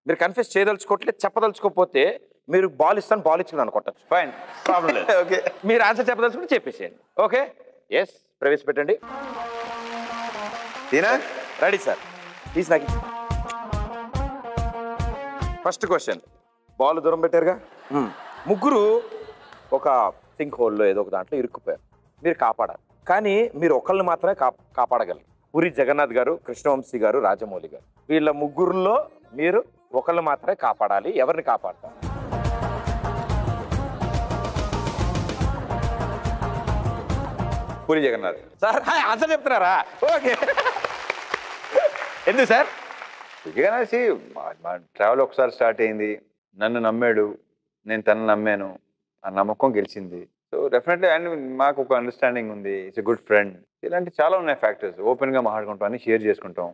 మీరు కన్ఫ్యూజ్ చేయదలుచుకోవట్లేదు, చెప్పదలుచుకోకపోతే మీరు బాల్ ఇస్తాను, బాల్ ఇచ్చుకున్నాను కొట్టచ్చు. ఫైన్, ప్రాబ్లం లేదు. ఓకే, మీరు ఆన్సర్ చెప్పదలుచుకుంటే చెప్పేసేయండి. ఓకే, ఎస్, ప్రవేశపెట్టండి. Ready sir, please. నాకు ఫస్ట్ క్వశ్చన్, బాల్ దూరం పెట్టారుగా, ముగ్గురు ఒక సింక్ హోల్లో ఏదో ఒక దాంట్లో ఇరుక్కుపోయారు. మీరు కాపాడాలి, కానీ మీరు ఒకళ్ళని మాత్రమే కాపాడగలరు. పూరి జగన్నాథ్ గారు, కృష్ణవంశీ గారు, రాజమౌళి గారు, వీళ్ళ ముగ్గురులో మీరు ఒకళ్ళు మాత్రమే కాపాడాలి. ఎవరిని కాపాడతారు? పూరి జగన్నాథ్ సార్ ఆన్సర్ చెప్తున్నారా? ఓకే, ఎందుకు సార్? జగన్నాథ్ మా ట్రావెల్ ఒకసారి స్టార్ట్ అయింది, నన్ను నమ్మాడు, నేను తనను నమ్మాను, ఆ నమ్మకం గెలిచింది. సో డెఫినెట్లీ అండ్ మాకు ఒక అండర్స్టాండింగ్ ఉంది, ఇట్స్ ఎ గుడ్ ఫ్రెండ్. ఇలాంటి చాలా ఉన్నాయి ఫ్యాక్టర్స్. ఓపెన్గా మాట్లాడుకుంటాం, అన్ని షేర్ చేసుకుంటాం.